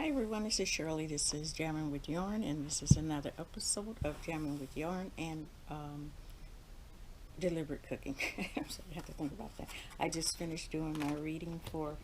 Hi everyone, this is Shirley. This is Jamming with Yarn, and this is another episode of Jamming with Yarn and deliberate cooking. So I have to think about that. I just finished doing my reading for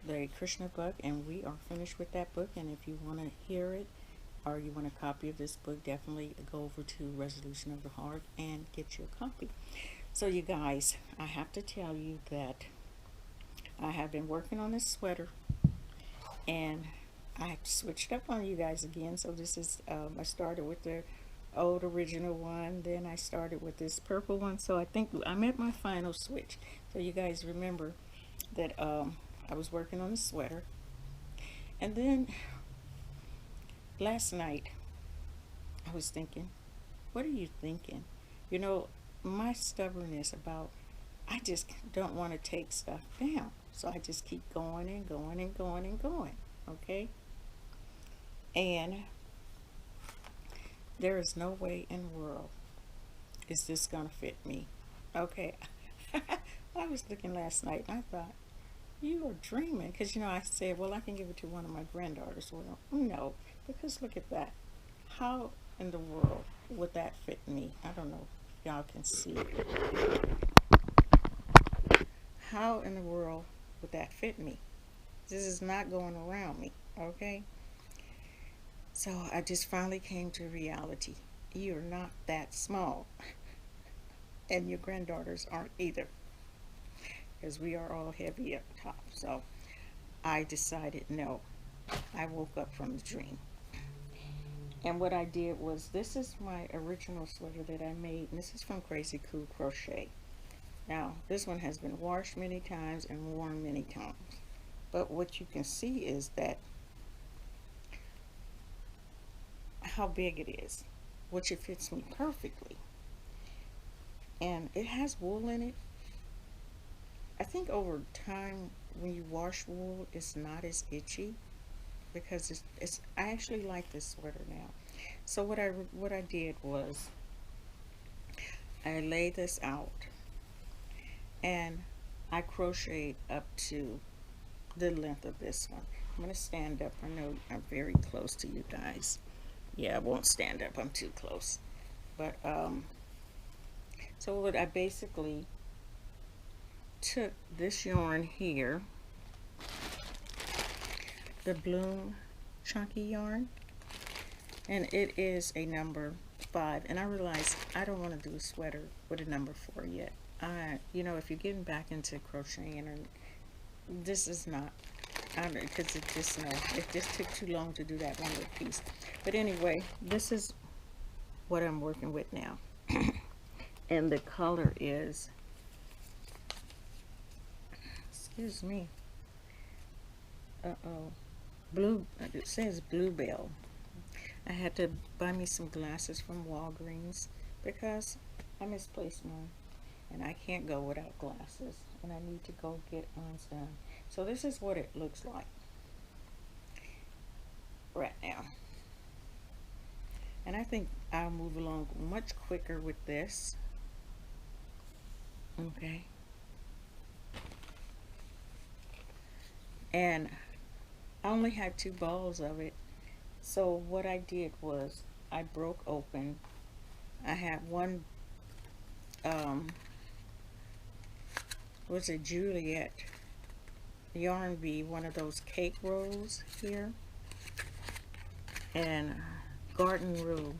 the Krishna book, and we are finished with that book. And if you want to hear it or you want a copy of this book, definitely go over to Resolution of the Heart and get your copy. So, you guys, I have to tell you that I have been working on this sweater, and I switched up on you guys again. So this is I started with the old original one, then I started with this purple one. So I think I'm at my final switch. So you guys remember that I was working on the sweater, and then last night I was thinking, what are you thinking? You know, my stubbornness about, I just don't want to take stuff down. So I just keep going and going and going and going. Okay? And there is no way in the world is this gonna fit me. Okay. I was looking last night and I thought, you are dreaming. Because, I said, well, I can give it to one of my granddaughters. Well, no, because look at that. How in the world would that fit me? I don't know if y'all can see it. How in the world would that fit me? This is not going around me. Okay. So I just finally came to reality. You're not that small. And your granddaughters aren't either. Because we are all heavy up top. So I decided no. I woke up from the dream. And what I did was, this is my original sweater that I made. And this is from Crazy Cool Crochet. Now, this one has been washed many times and worn many times. But what you can see is that how big it is, which it fits me perfectly. And it has wool in it. I think over time when you wash wool, it's not as itchy because it's I actually like this sweater now. So what I did was I laid this out and I crocheted up to the length of this one. I'm going to stand up. I know I'm very close to you guys. Yeah, I won't stand up. I'm too close. But so what I basically took this yarn here, the Bloom chunky yarn, and it is a number 5. And I realized I don't want to do a sweater with a number 4 yet. If you're getting back into crocheting, and this is not, because it just took too long to do that one little piece. But anyway, this is what I'm working with now. And the color is, excuse me, blue, it says Bluebell. I had to buy me some glasses from Walgreens because I misplaced mine and I can't go without glasses, and I need to go get mine done. So this is what it looks like right now. And I think I'll move along much quicker with this. Okay. And I only had 2 balls of it. So what I did was I broke open. I had one, was it Juliet yarn bee, one of those cake rolls here, and Garden Rule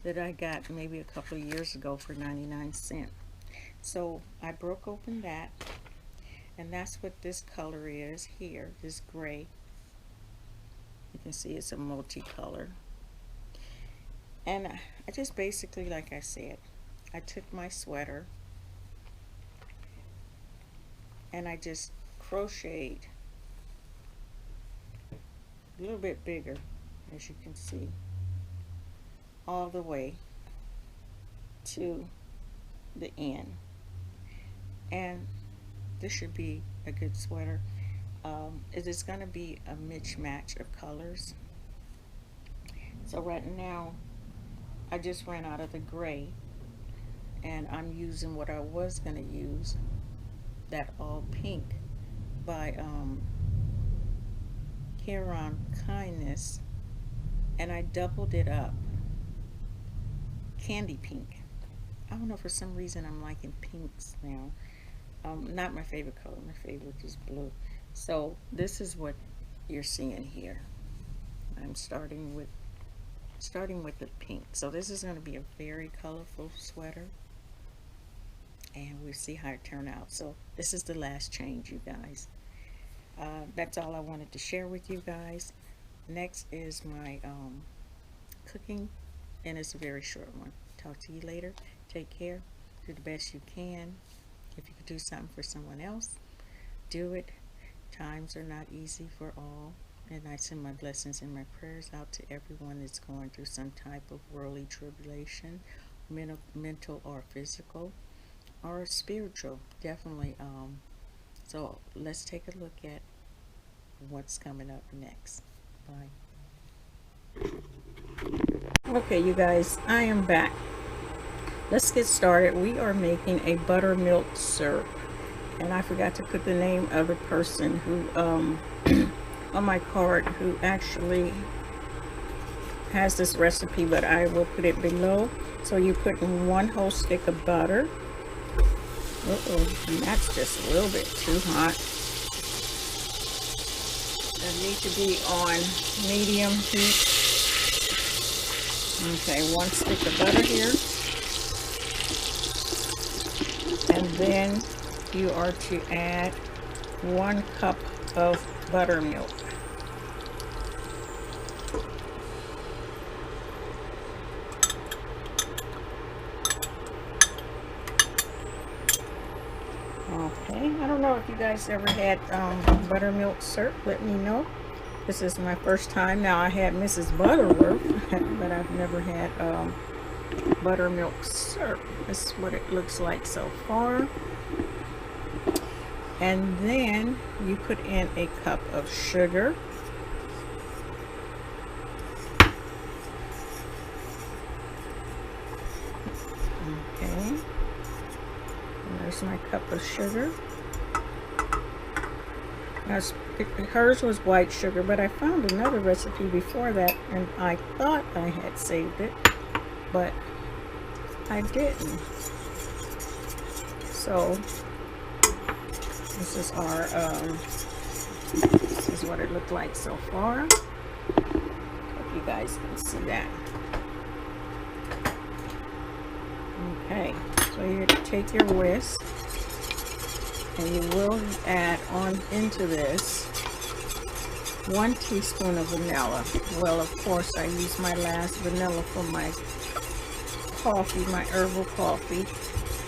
that I got maybe a couple of years ago for 99¢. So I broke open that, and that's what this color is here, this gray. You can see it's a multicolor. And I just basically, like I said, I took my sweater and I just crocheted a little bit bigger, as you can see, all the way to the end. And this should be a good sweater. It is going to be a mismatch of colors. So right now I just ran out of the gray, and I'm using what I was going to use, that all pink by Care on Kindness, and I doubled it up. Candy pink. I don't know, for some reason I'm liking pinks now. Not my favorite color. My favorite is blue. So this is what you're seeing here. I'm starting with the pink. So this is going to be a very colorful sweater, and we'll see how it turns out. So this is the last change, you guys. That's all I wanted to share with you guys. Next is my cooking, and it's a very short one. Talk to you later. Take care. Do the best you can. If you could do something for someone else, do it. Times are not easy for all, and I send my blessings and my prayers out to everyone that's going through some type of worldly tribulation, mental or physical or spiritual, definitely. So let's take a look at what's coming up next. Bye. Okay, you guys, I am back. Let's get started. We are making a buttermilk syrup, and I forgot to put the name of the person who on my card who actually has this recipe, but I will put it below. So you put in 1 whole stick of butter. And that's just a little bit too hot. It needs to be on medium heat. Okay, 1 stick of butter here. And then you are to add 1 cup of buttermilk. Okay, I don't know if you guys ever had buttermilk syrup. Let me know. This is my first time. Now, I had Mrs. Butterworth, but I've never had buttermilk syrup. This is what it looks like so far. And then you put in a cup of sugar. Okay. And there's my cup of sugar. Now, hers was white sugar, but I found another recipe before that, and I thought I had saved it, but I didn't. So this is our this is what it looked like so far. Hope you guys can see that. Okay, so you take your whisk, and you will add on into this 1 teaspoon of vanilla. Well, of course, I use my last vanilla for my coffee, my herbal coffee.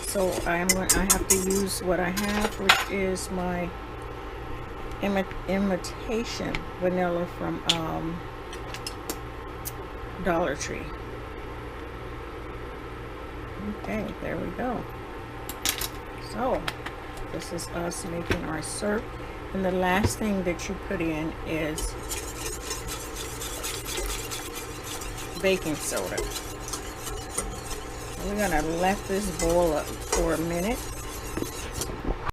So I have to use what I have, which is my imitation vanilla from Dollar Tree. Okay, there we go. So this is us making our syrup, and the last thing that you put in is baking soda. We're gonna let this boil up for a minute.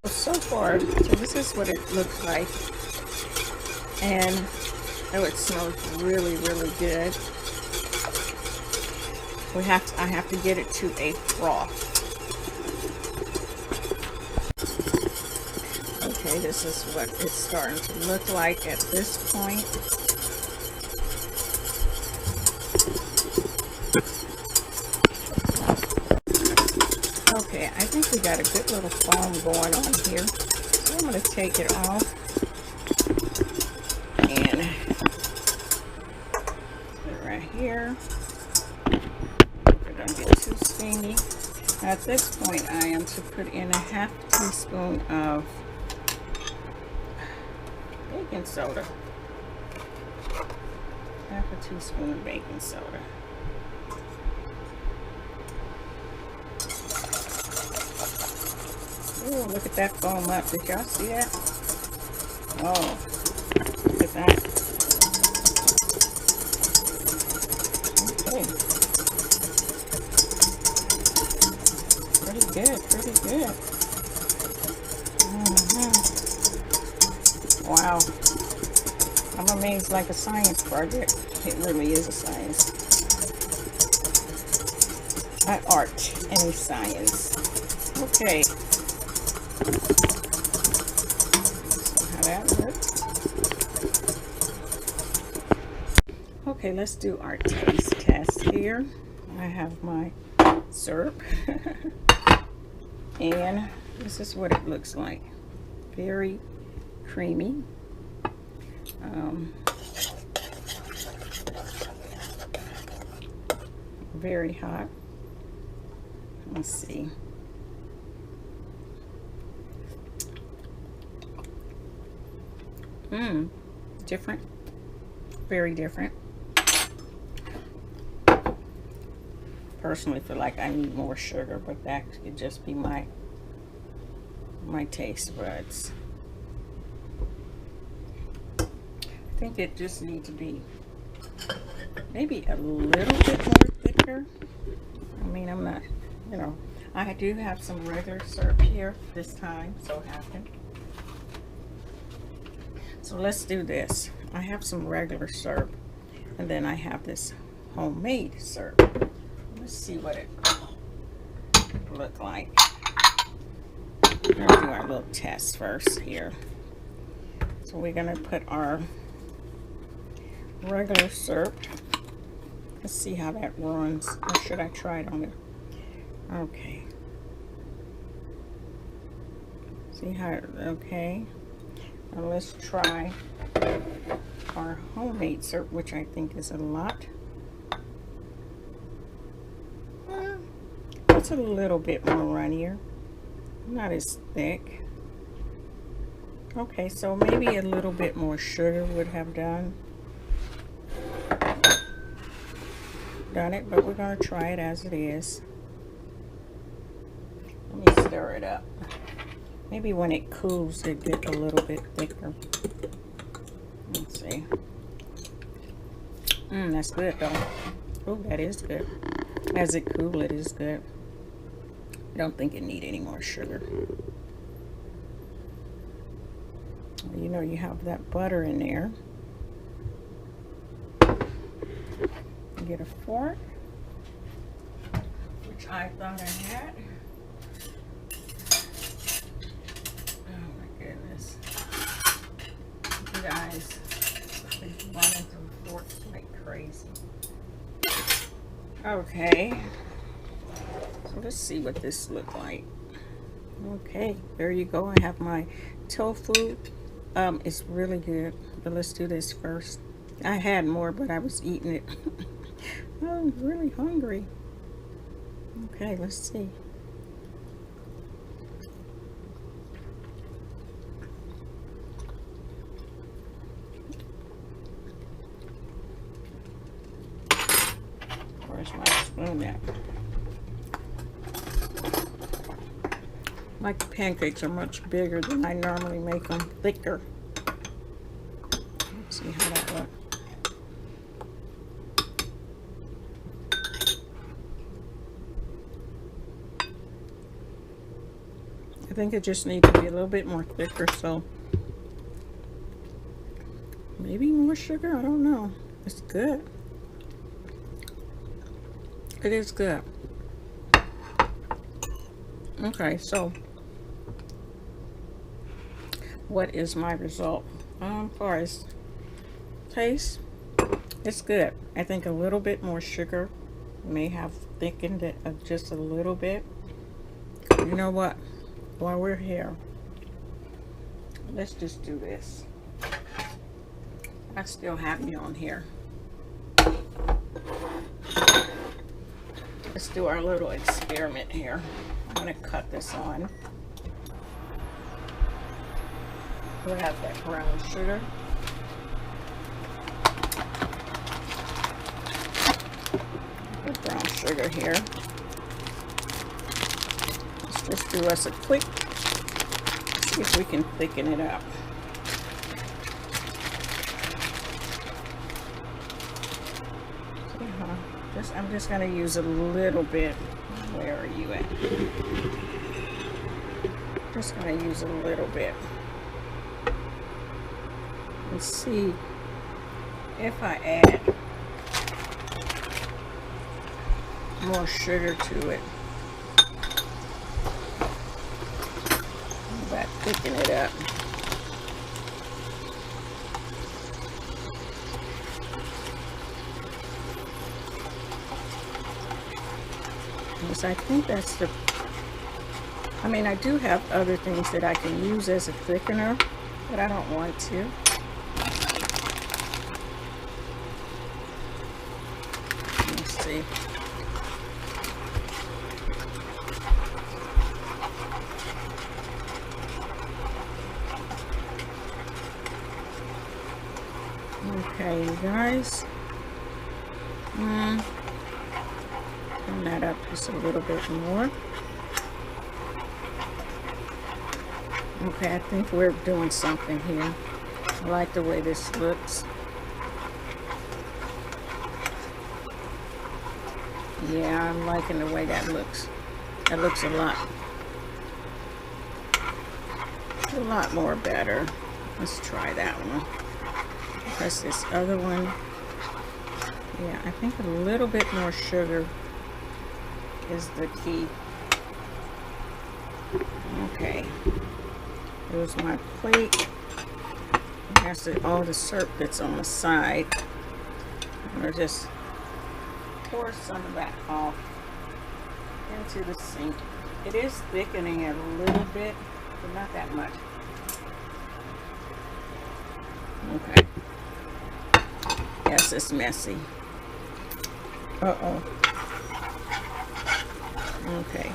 So far, so this is what it looks like, and oh, it smells really, really good. I have to get it to a froth. Okay, this is what it's starting to look like at this point. Okay, I think we got a good little foam going on here. So I'm going to take it off and put it right here. It don't get too steamy. Now at this point, I am to put in a 1/2 teaspoon of baking soda. 1/2 teaspoon of baking soda. Oh, look at that foam up. Did y'all see that? Oh, look at that. Okay. Pretty good, pretty good. Wow. I'm amazed, like a science project. It really is a science. Not art, any science. Okay. So how that works. Okay, let's do our taste test here. I have my syrup. And this is what it looks like. Very creamy. Very hot. Let's see. Different. Very different. Personally feel like I need more sugar, but that could just be my taste buds. I think it just needs to be maybe a little bit more thicker. I mean, I'm not, you know, I do have some regular syrup here this time, so happened. So let's do this. I have some regular syrup, and then I have this homemade syrup. Let's see what it look like. We're gonna do our little test first here. So we're gonna put our regular syrup. Let's see how that runs. Or should I try it on it? Okay. See how, okay. Now let's try our homemade syrup, which I think is a lot. It's a little bit more runnier. Not as thick. Okay, so maybe a little bit more sugar would have done it, but we're going to try it as it is. Let me stir it up. Maybe when it cools, it gets a little bit thicker. Let's see. That's good though. Oh, that is good. As it cools, it is good. I don't think it needs any more sugar. You know, you have that butter in there. Get a fork, which I thought I had. Oh my goodness. You guys, they're running through forks like crazy. Okay. So let's see what this looks like. Okay, there you go. I have my tofu. It's really good, but let's do this first. I had more, but I was eating it. I'm really hungry. Okay, let's see. Where's my spoon at? My pancakes are much bigger than I normally make them, thicker. Let's see how that looks. I think it just needs to be a little bit more thicker, so maybe more sugar, I don't know. It's good. It is good. Okay, so what is my result? As far as taste, it's good. I think a little bit more sugar may have thickened it just a little bit. You know what? While we're here, let's just do this. I still have me on here. Let's do our little experiment here. I'm going to cut this on. We'll have that brown sugar. Put brown sugar here. Let's just do us a quick, see if we can thicken it up. I'm just going to use a little bit. Where are you at? Just going to use a little bit and see if I add more sugar to it, about thicken it up. Yes, I think that's the, I mean, I do have other things that I can use as a thickener, but I don't want to. Let's see. Okay, you guys. Turn that up just a little bit more. Okay, I think we're doing something here. I like the way this looks. Yeah, I'm liking the way that looks. That looks a lot more better. Let's try that one. Press this other one. Yeah, I think a little bit more sugar is the key. Okay. Here's my plate. That's all the syrup that's on the side. I'm going to just pour some of that off into the sink. It is thickening it a little bit, but not that much. Okay. Yes, it's messy. Uh-oh. Okay.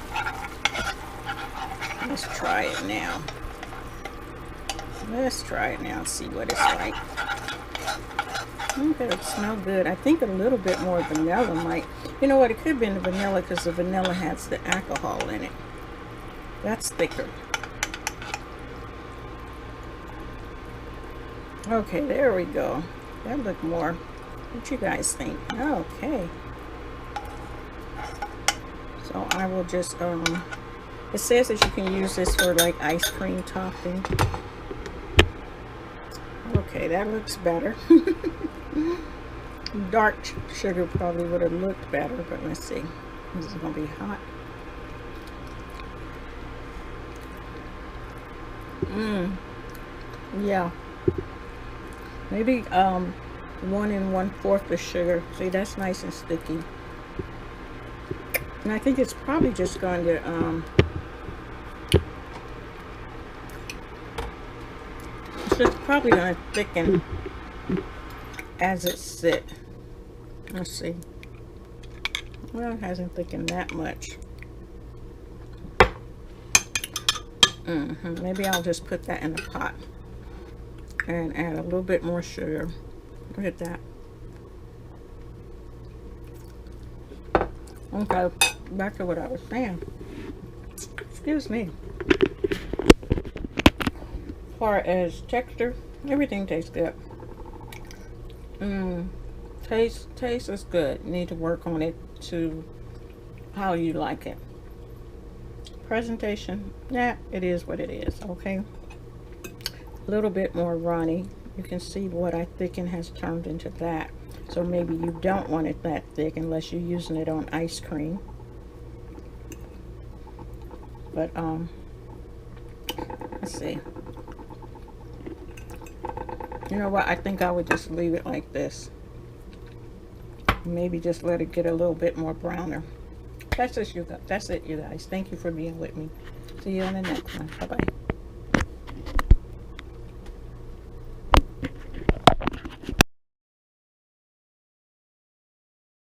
Let's try it now. Let's try it now and see what it's like. Okay, it smells good. I think a little bit more vanilla might. You know what? It could have been the vanilla because the vanilla has the alcohol in it. That's thicker. Okay, there we go. That looked more. What you guys think? Okay. So I will just, it says that you can use this for like ice cream topping. Okay, that looks better. Dark sugar probably would have looked better, but let's see. This is going to be hot. Yeah. Maybe 1 1/4 the sugar. See, that's nice and sticky. And I think it's probably just going to it's just probably going to thicken as it sits. Let's see. Well, it hasn't thickened that much. Maybe I'll just put that in the pot and add a little bit more sugar. Look at that. Okay, back to what I was saying. Excuse me. As far as texture, everything tastes good. Taste is good. You need to work on it to how you like it. Presentation, yeah, it is what it is. Okay, a little bit more runny. You can see what I thicken has turned into that. So maybe you don't want it that thick unless you're using it on ice cream. But let's see. You know what? I think I would just leave it like this. Maybe just let it get a little bit more browner. That's it, you guys. Thank you for being with me. See you on the next one. Bye-bye.